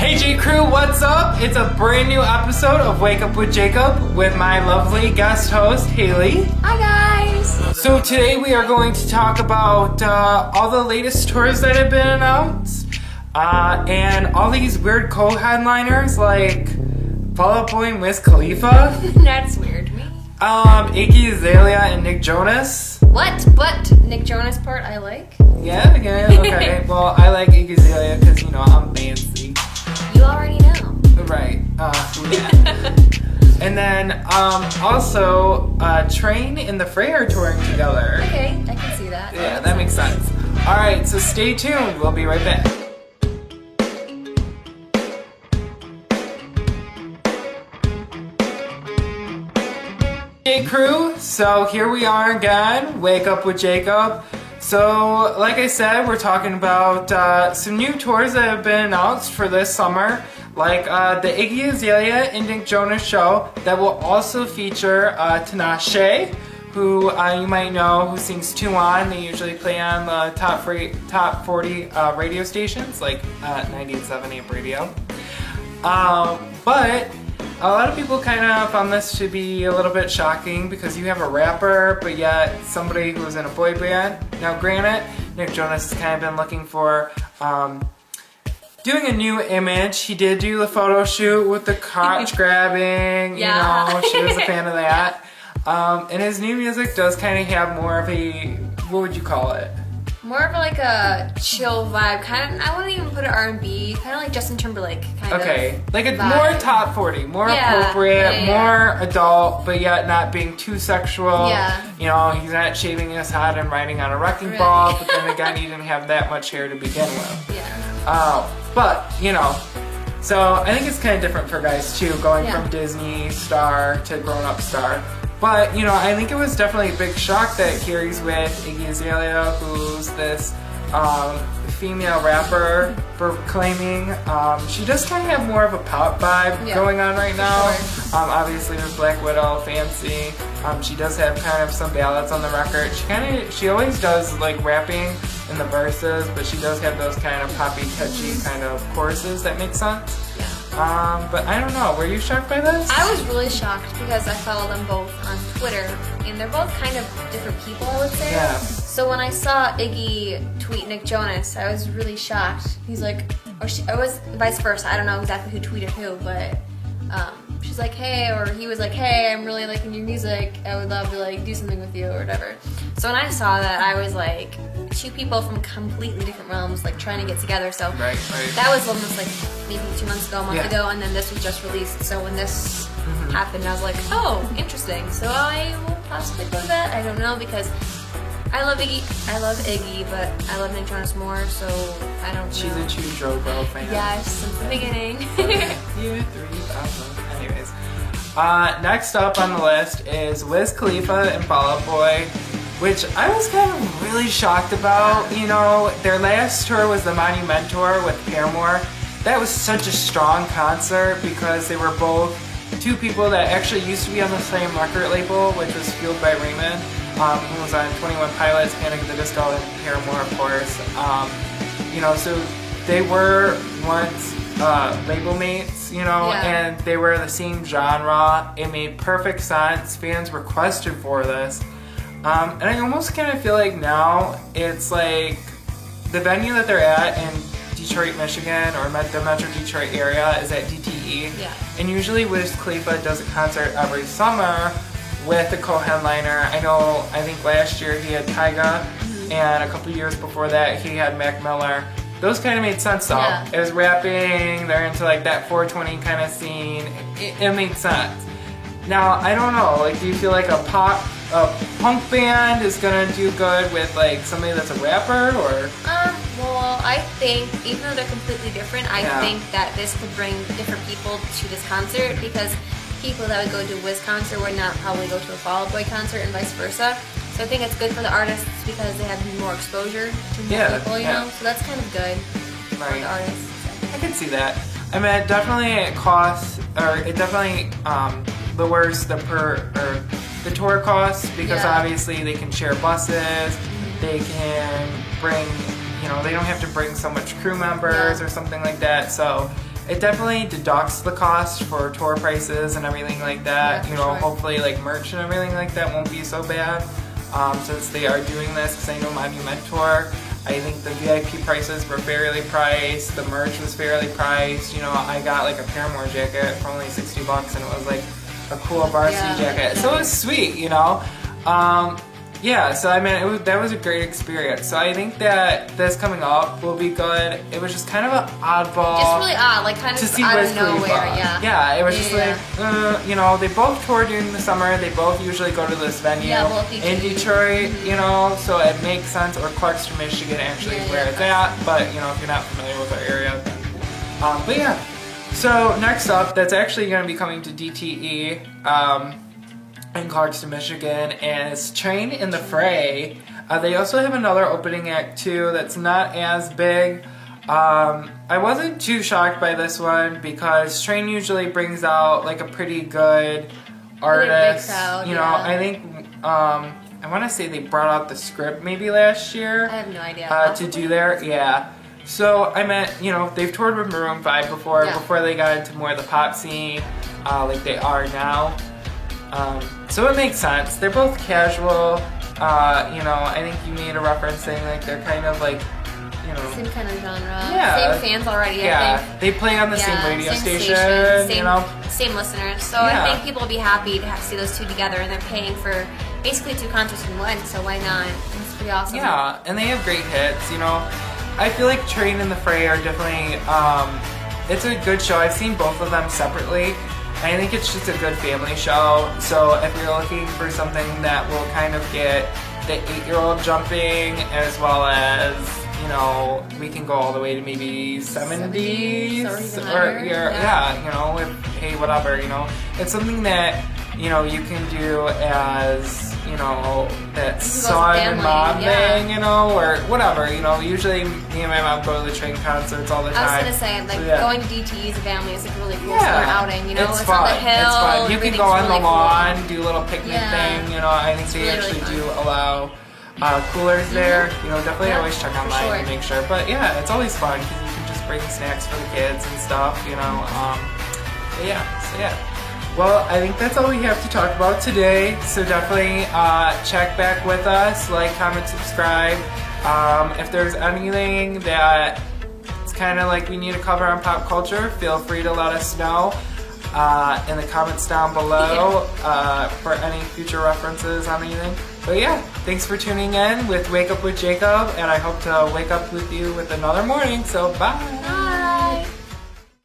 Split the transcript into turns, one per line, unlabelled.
Hey J Crew, what's up? It's a brand new episode of Wake Up with Jacob with my lovely guest host, Haley.
Hi guys!
So today we are going to talk about all the latest tours that have been announced and all these weird co-headliners like Fall Out Boy and Wiz Khalifa.
That's weird to me.
Iggy Azalea and Nick Jonas.
What? But Nick Jonas part I like.
Yeah, okay. Well, I like Iggy Azalea because, you know, I'm fancy.
You already know.
Right. Yeah. And then also Train and the Fray are touring together.
Okay, I can see that.
Yeah, that makes sense. Alright, so stay tuned. We'll be right back. Hey crew, so here we are again, Wake Up with Jacob. So, like I said, we're talking about some new tours that have been announced for this summer, like the Iggy Azalea and Nick Jonas show that will also feature Tinashe, who you might know, who sings 2 On. They usually play on the top 40 radio stations, like 98.7 AM radio. But a lot of people kind of found this to be a little bit shocking because you have a rapper, but yet somebody who's in a boy band. Now granted, Nick Jonas has kind of been looking for doing a new image. He did do the photo shoot with the crotch grabbing,
Yeah.
you know, she was a fan of that. And his new music does kind of have more of a, what would you call it?
More of like a chill vibe, kind of. I wouldn't even put it R&B, kind of like Justin Timberlake kind of.
Okay, like a
vibe.
more top 40, more appropriate, more adult, but yet not being too sexual.
Yeah.
You know, he's not shaving his head and riding on a wrecking ball, but then again, he didn't have that much hair to begin with.
Yeah.
But, you know, so I think it's kind of different for guys too, going from Disney star to grown-up star. But, you know, I think it was definitely a big shock that here he's with Iggy Azalea, who's this female rapper proclaiming. She does kind of have more of a pop vibe going on right now. Obviously with Black Widow, Fancy. She does have kind of some ballads on the record. She always does like rapping in the verses, but she does have those kind of poppy, catchy kind of choruses that make sense. But I don't know, were you shocked by this?
I was really shocked because I follow them both on Twitter, and they're both kind of different people, I would say.
Yeah.
So when I saw Iggy tweet Nick Jonas, I was really shocked. He's like, or it was vice versa. I don't know exactly who tweeted who, but she's like, hey, or he was like, hey, I'm really liking your music. I would love to like do something with you or whatever. So when I saw that, I was like, 2 people from completely different realms like trying to get together. So that was almost like maybe 2 months ago, a month ago, and then this was just released. So when this happened, I was like, oh, interesting. So I will possibly go to that. I don't know because I love Iggy, but I love Nick Jonas more, so I don't know.
She's a true Joe Bro fan.
Yes, since the beginning.
Year 3000. Anyways. Next up on the list is Wiz Khalifa and Fall Out Boy, which I was kind of really shocked about. You know, their last tour was the Monument Tour with Paramore. That was such a strong concert because they were both 2 people that actually used to be on the same record label, which was Fueled by Raymond, who was on 21 Pilots, Panic at the Disco, and Paramore, of course. You know, so they were once label mates, you know, and they were the same genre. It made perfect sense. Fans requested for this. And I almost kind of feel like now it's like the venue that they're at in Detroit, Michigan, or the Metro Detroit area is at DTE. And usually Wiz Khalifa does a concert every summer with a co-headliner. I think last year he had Tyga, and a couple years before that he had Mac Miller. Those kind of made sense though. It was rapping, they're into like that 420 kind of scene. It made sense. Now, I don't know, like do you feel like a punk band is gonna do good with like somebody that's a rapper, or?
Well, I think even though they're completely different, I think that this could bring different people to this concert because people that would go to a Wiz concert would not probably go to a Fall Out Boy concert and vice versa. So I think it's good for the artists because they have more exposure to more people, you know? So that's kind of good for the artists.
I can see that. I mean, it definitely costs, or it definitely lowers the tour costs because obviously they can share buses, they can bring, you know, they don't have to bring so much crew members or something like that. So it definitely deducts the cost for tour prices and everything like that.
Yeah,
You know,
sure.
hopefully like merch and everything like that won't be so bad since they are doing this. Because I know Monument Tour, I think the VIP prices were fairly priced. The merch was fairly priced. You know, I got like a Paramore jacket for only $60 and it was like a cool varsity jacket. So it was sweet, you know. Yeah, so I mean, that was a great experience. So I think that this coming up will be good. It was just kind of an oddball.
Just really odd, like kind of
To see
out
Wiz
of nowhere,
Khalifa.
yeah.
It was just like, you know, they both tour during the summer. They both usually go to this venue
both
in Detroit, you know, so it makes sense. Or Clarkston, Michigan, actually, is where it's at. But, you know, if you're not familiar with our area. But yeah, so next up, that's actually going to be coming to DTE in Clarkston, Michigan, is Train in the Fray. They also have another opening act too that's not as big. I wasn't too shocked by this one because Train usually brings out like a pretty good artist.
Big crowd,
you know, I think I want to say they brought out The Script maybe last year.
I have no idea.
To do there, yeah. So I meant, you know, they've toured with Maroon 5 before they got into more of the pop scene, like they are now. So it makes sense. They're both casual. You know, I think you made a reference saying like they're kind of like, you know,
same kind of genre.
Yeah.
Same fans already, I
yeah,
think.
they play on the same radio station,
same,
you know.
Same listeners. So
Yeah.
I think people will be happy to see those two together, and they're paying for basically 2 concerts in one, so why not? It's pretty awesome.
Yeah, and they have great hits, you know. I feel like Train and the Fray are definitely, it's a good show. I've seen both of them separately. I think it's just a good family show. So if you're looking for something that will kind of get the 8-year-old jumping, as well as, you know, we can go all the way to maybe 70s
or even higher.
Yeah, you know, hey, whatever, you know. It's something that, you know, you can do as, you know, that son and mom thing, you know, or whatever, you know. Usually me and my mom go to the Train concerts all the time.
I was gonna say, like,
So,
going to DTE as a family is like a really cool summer outing, you know?
It's
on
fun.
the hill.
It's fun. You can go on the lawn, do a little picnic thing, you know. I think they
really
actually
fun.
do allow coolers there. You know, definitely always check online and make sure. But yeah, it's always fun because you can just bring snacks for the kids and stuff, you know. But yeah, so yeah. Well, I think that's all we have to talk about today. So definitely check back with us, like, comment, subscribe. If there's anything that it's kind of like we need to cover on pop culture, feel free to let us know in the comments down below for any future references on anything. But yeah, thanks for tuning in with Wake Up with Jacob, and I hope to wake up with you with another morning. So bye.